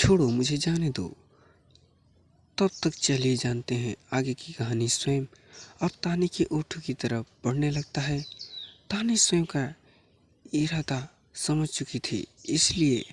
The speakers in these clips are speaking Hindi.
छोड़ो, मुझे जाने दो। तब तक चलिए जानते हैं आगे की कहानी। स्वयं अब तानी के ओठों की तरफ बढ़ने लगता है। तानी स्वयं का इरादा समझ चुकी थी, इसलिए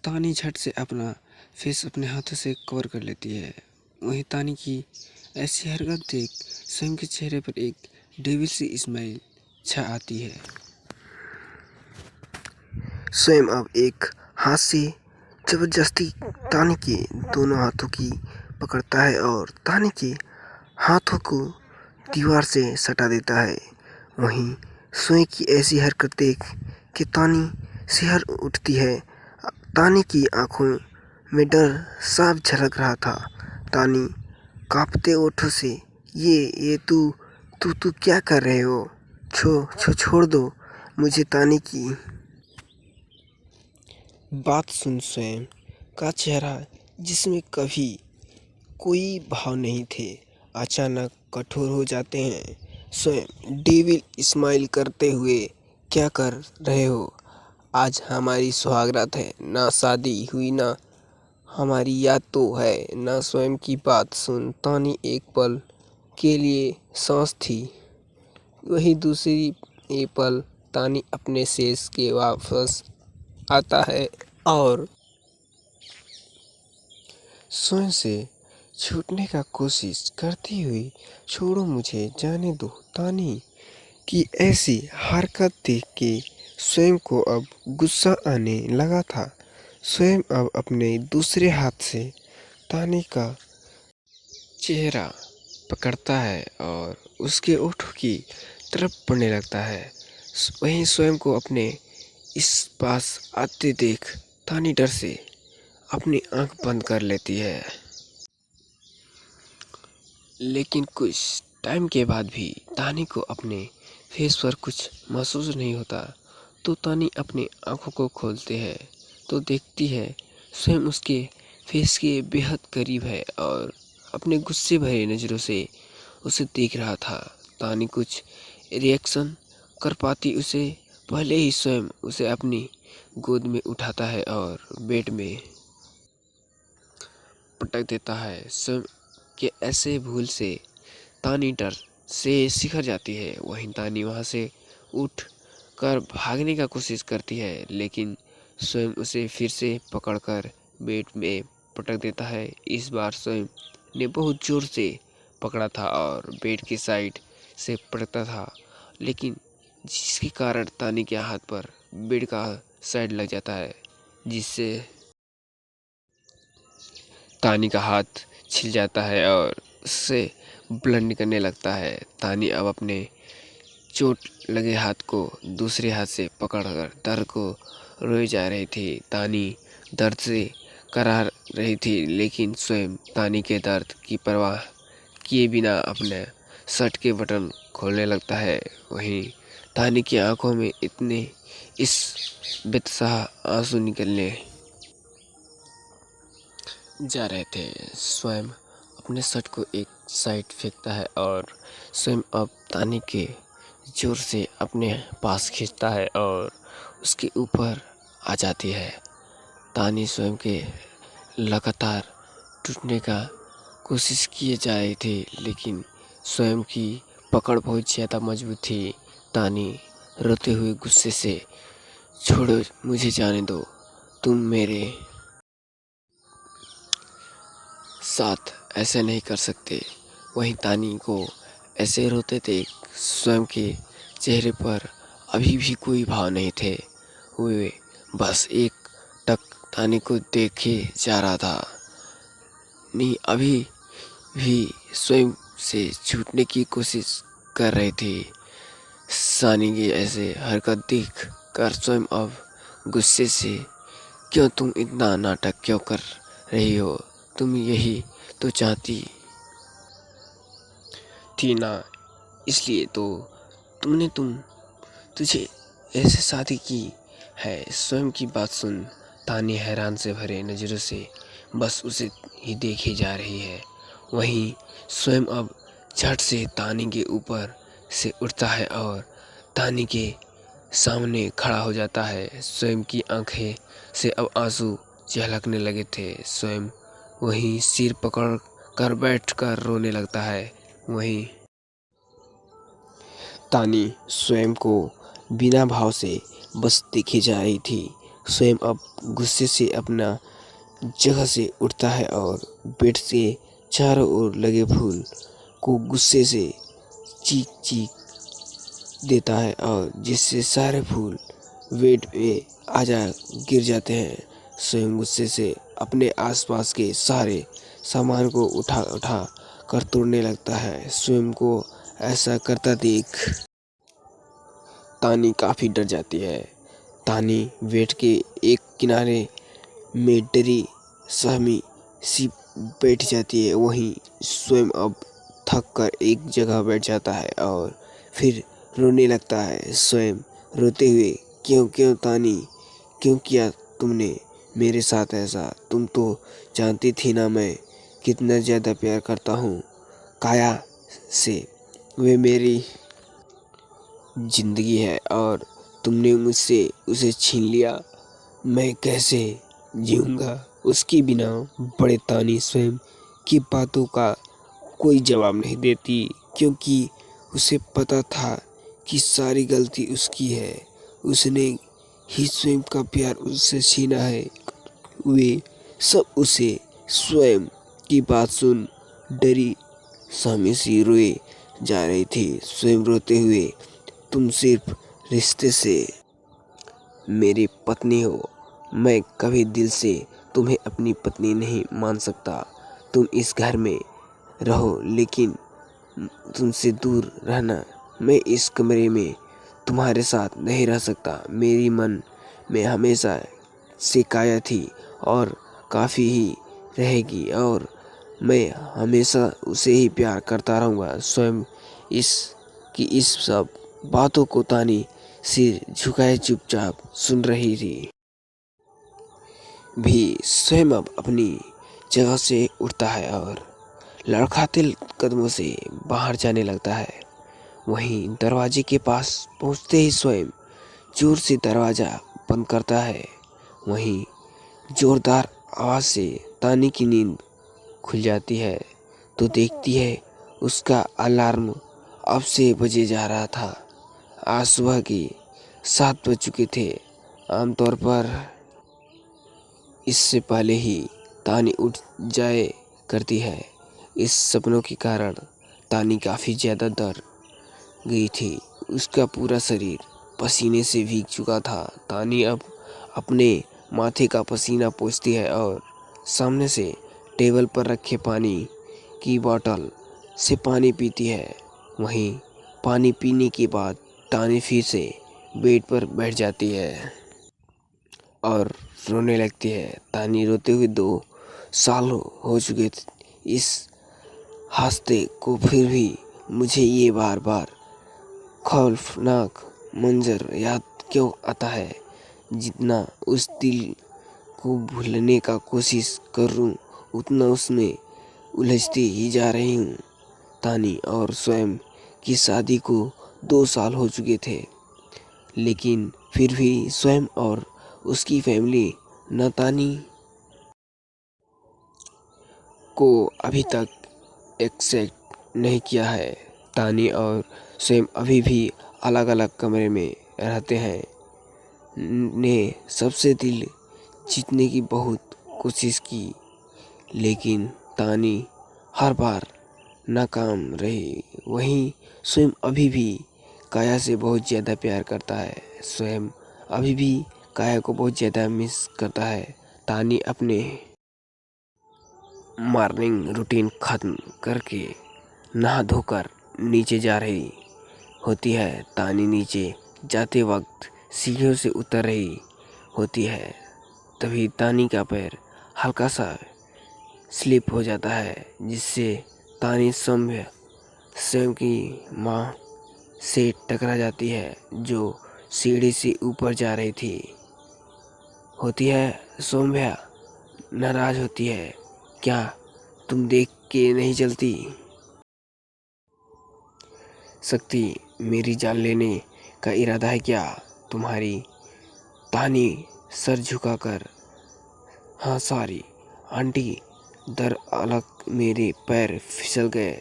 तानी झट से अपना फेस अपने हाथों से कवर कर लेती है। वहीं तानी की ऐसी हरकत देख स्वयं के चेहरे पर एक डेविल सी स्माइल छा आती है। स्वयं अब एक हाथ से जबरदस्ती तानी के दोनों हाथों की पकड़ता है और तानी के हाथों को दीवार से सटा देता है। वहीं स्वयं की ऐसी हरकत देख के तानी सिहर उठती है। तानी की आंखों में डर साफ झलक रहा था। तानी कांपते ओठों से ये तू क्या कर रहे हो? छोड़ दो मुझे। तानी की बात सुन स्वयं का चेहरा, जिसमें कभी कोई भाव नहीं थे, अचानक कठोर हो जाते हैं। स्वयं डेविल स्माइल करते हुए, क्या कर रहे हो? आज हमारी सुहागरात है, ना शादी हुई ना हमारी याद तो है ना। स्वयं की बात सुन तानी एक पल के लिए सांस थी। वही दूसरी ये पल तानी अपने शेष के वापस आता है और स्वयं से छूटने का कोशिश करती हुई, छोड़ो मुझे जाने दो। तानी की ऐसी हरकत देख के स्वयं को अब गुस्सा आने लगा था। स्वयं अब अपने दूसरे हाथ से तानी का चेहरा पकड़ता है और उसके ओठों की तरफ बढ़ने लगता है। वहीं स्वयं को अपने इस पास आते देख तानी डर से अपनी आंख बंद कर लेती है। लेकिन कुछ टाइम के बाद भी तानी को अपने फेस पर कुछ महसूस नहीं होता। तो तानी अपनी आंखों को खोलते है तो देखती है स्वयं उसके फेस के बेहद करीब है और अपने गुस्से भरे नज़रों से उसे देख रहा था। तानी कुछ रिएक्शन कर पाती उसे पहले ही स्वयं उसे अपनी गोद में उठाता है और बेड में पटक देता है। स्वयं के ऐसे भूल से तानी डर से सिखर जाती है। वहीं तानी वहां से उठ कर भागने का कोशिश करती है, लेकिन स्वयं उसे फिर से पकड़कर बेड में पटक देता है। इस बार स्वयं ने बहुत जोर से पकड़ा था और बेड की साइड से पटकता था, लेकिन जिसके कारण तानी के हाथ पर बेड का साइड लग जाता है, जिससे तानी का हाथ छिल जाता है और उससे ब्लड निकलने लगता है। तानी अब अपने चोट लगे हाथ को दूसरे हाथ से पकड़कर दर्द को रोए जा रही थी। तानी दर्द से करा रही थी, लेकिन स्वयं तानी के दर्द की परवाह किए बिना अपने शर्ट के बटन खोलने लगता है। वहीं तानी की आंखों में इतने इस बेतसाह आंसू निकलने जा रहे थे। स्वयं अपने शर्ट को एक साइड फेंकता है और स्वयं अब तानी के जोर से अपने पास खींचता है और उसके ऊपर आ जाती है। तानी स्वयं के लगातार टूटने का कोशिश किए जा रही थी, लेकिन स्वयं की पकड़ बहुत ज़्यादा मजबूत थी। तानी रोते हुए गुस्से से, छोड़ो मुझे जाने दो, तुम मेरे साथ ऐसे नहीं कर सकते। वहीं तानी को ऐसे रोते देख स्वयं के चेहरे पर अभी भी कोई भाव नहीं थे। वे बस एक टक तानी को देखे जा रहा था। नहीं, अभी भी स्वयं से छूटने की कोशिश कर रही थी। सानी की ऐसे हरकत देख कर स्वयं अब गुस्से से, क्यों तुम इतना नाटक क्यों कर रही हो? तुम यही तो चाहती थी ना, इसलिए तो तुझे ऐसे शादी की है। स्वयं की बात सुन तानी हैरान से भरे नज़रों से बस उसे ही देखे जा रही है। वहीं स्वयं अब झट से तानी के ऊपर से उठता है और तानी के सामने खड़ा हो जाता है। स्वयं की आंखें से अब आंसू झलकने लगे थे। स्वयं वहीं सिर पकड़ कर बैठकर रोने लगता है। वहीं तानी स्वयं को बिना भाव से बस देखे जा रही थी। स्वयं अब गुस्से से अपना जगह से उठता है और बेड से चारों ओर लगे फूल को गुस्से से चीख चीख देता है और जिससे सारे फूल बेड पे गिर जाते हैं। स्वयं गुस्से से अपने आसपास के सारे सामान को उठा उठा कर तोड़ने लगता है। स्वयं को ऐसा करता देख तानी काफ़ी डर जाती है। तानी बेड के एक किनारे में डरी सहमी सी बैठ जाती है। वहीं स्वयं अब थक कर एक जगह बैठ जाता है और फिर रोने लगता है। स्वयं रोते हुए, क्यों क्यों तानी, क्यों किया तुमने मेरे साथ ऐसा? तुम तो जानती थी ना मैं कितना ज़्यादा प्यार करता हूँ काया से। वे मेरी जिंदगी है और तुमने मुझसे उसे छीन लिया। मैं कैसे जीऊँगा उसके बिना? बड़े तानी स्वयं की बातों का कोई जवाब नहीं देती क्योंकि उसे पता था कि सारी गलती उसकी है। उसने ही स्वयं का प्यार उससे छीना है। वे सब उसे स्वयं की बात सुन डरी सहमी सी रोए जा रही थी। स्वयं रोते हुए, तुम सिर्फ रिश्ते से मेरी पत्नी हो। मैं कभी दिल से तुम्हें अपनी पत्नी नहीं मान सकता। तुम इस घर में रहो लेकिन तुमसे दूर रहना। मैं इस कमरे में तुम्हारे साथ नहीं रह सकता। मेरी मन में हमेशा से काया थी और काफ़ी ही रहेगी और मैं हमेशा उसे ही प्यार करता रहूँगा। स्वयं इस सब बातों को तानी सिर झुकाए चुपचाप सुन रही थी। भी स्वयं अब अपनी जगह से उठता है और लड़खड़ाते कदमों से बाहर जाने लगता है। वहीं दरवाजे के पास पहुंचते ही स्वयं जोर से दरवाज़ा बंद करता है। वहीं जोरदार आवाज़ से तानी की नींद खुल जाती है तो देखती है उसका अलार्म अब से बजे जा रहा था। आज सुबह के 7 बज चुके थे। आमतौर पर इससे पहले ही तानी उठ जाए करती है। इस सपनों के कारण तानी काफ़ी ज़्यादा डर गई थी। उसका पूरा शरीर पसीने से भीग चुका था। तानी अब अपने माथे का पसीना पोंछती है और सामने से टेबल पर रखे पानी की बोतल से पानी पीती है। वहीं पानी पीने के बाद तानी फिर से बेड पर बैठ जाती है और रोने लगती है। तानी रोते हुए 2 साल हो चुके थे इस हादसे को, फिर भी मुझे ये बार बार खौफनाक मंजर याद क्यों आता है? जितना उस दिल को भूलने का कोशिश करूं उतना उसमें उलझती ही जा रही हूँ। तानी और स्वयं की शादी को 2 साल हो चुके थे लेकिन फिर भी स्वयं और उसकी फैमिली न तानी को अभी तक एक्सेप्ट नहीं किया है। तानी और स्वयं अभी भी अलग अलग कमरे में रहते हैं। ने सबसे दिल जीतने की बहुत कोशिश की लेकिन तानी हर बार नाकाम रही। वहीं स्वयं अभी भी काया से बहुत ज़्यादा प्यार करता है। स्वयं अभी भी काया को बहुत ज़्यादा मिस करता है। तानी अपने मॉर्निंग रूटीन ख़त्म करके नहा धोकर नीचे जा रही होती है। तानी नीचे जाते वक्त सीढ़ियों से उतर रही होती है। तभी तानी का पैर हल्का सा स्लिप हो जाता है जिससे तानी स्वयं की माँ से टकरा जाती है जो सीढ़ी से ऊपर जा रही थी होती है। सौम्या नाराज होती है, क्या तुम देख के नहीं चलती? शक्ति मेरी जान लेने का इरादा है क्या तुम्हारी? तानी सर झुकाकर हाँ सॉरी आंटी, दरअसल मेरे पैर फिसल गए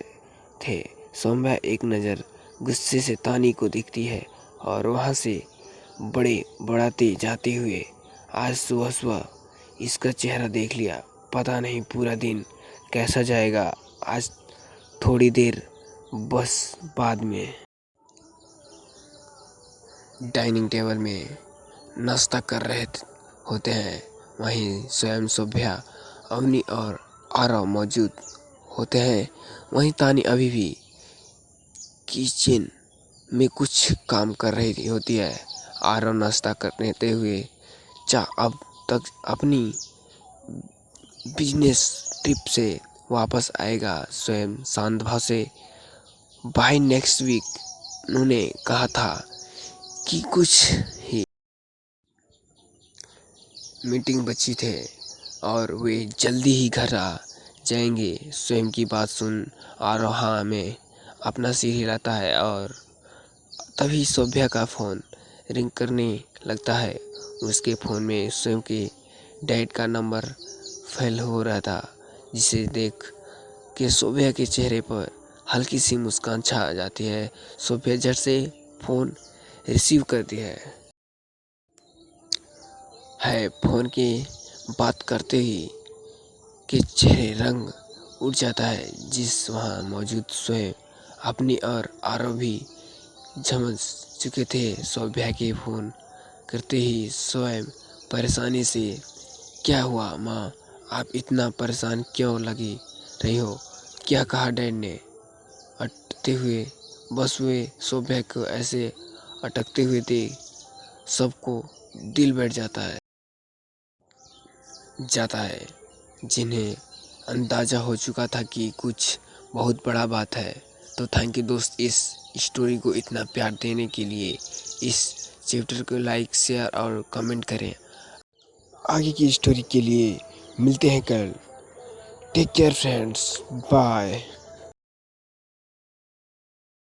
थे। सौम्या एक नज़र गुस्से से तानी को देखती है और वहाँ से बढ़ाते जाते हुए, आज सुबह सुबह इसका चेहरा देख लिया, पता नहीं पूरा दिन कैसा जाएगा। आज थोड़ी देर बस बाद में डाइनिंग टेबल में नाश्ता कर रहे होते हैं। वहीं स्वयं सौभ्या, अवनी और आरव मौजूद होते हैं। वहीं तानी अभी भी किचन में कुछ काम कर रही होती है। आरव नाश्ता करते हुए अब तक अपनी बिजनेस ट्रिप से वापस आएगा। स्वयं शांत भाव से बाय नेक्स्ट वीक उन्होंने कहा था कि कुछ ही मीटिंग बची थे और वे जल्दी ही घर आ जाएंगे। स्वयं की बात सुन आरोहा में अपना सिर हिलाता है और तभी सौभ्या का फ़ोन रिंग करने लगता है। उसके फ़ोन में स्वयं के डैड का नंबर फेल हो रहा था, जिसे देख के सौभ्या के चेहरे पर हल्की सी मुस्कान छा जाती है। सौभ्या झट से फ़ोन रिसीव करती है। फ़ोन की बात करते ही के चेहरे रंग उड़ जाता है, जिस वहाँ मौजूद स्वयं अपनी और आरव भी समझ चुके थे। सौभ्या के फ़ोन करते ही स्वयं परेशानी से, क्या हुआ माँ, आप इतना परेशान क्यों लगी रही हो, क्या कहा डैड ने? अटकते हुए बस वे सौभ्या को ऐसे अटकते हुए देख सबको दिल बैठ जाता है, जिन्हें अंदाज़ा हो चुका था कि कुछ बहुत बड़ा बात है। तो थैंक यू दोस्त, इस स्टोरी को इतना प्यार देने के लिए। इस चैप्टर को लाइक, शेयर और कमेंट करें। आगे की स्टोरी के लिए मिलते हैं कल। Take care friends, bye.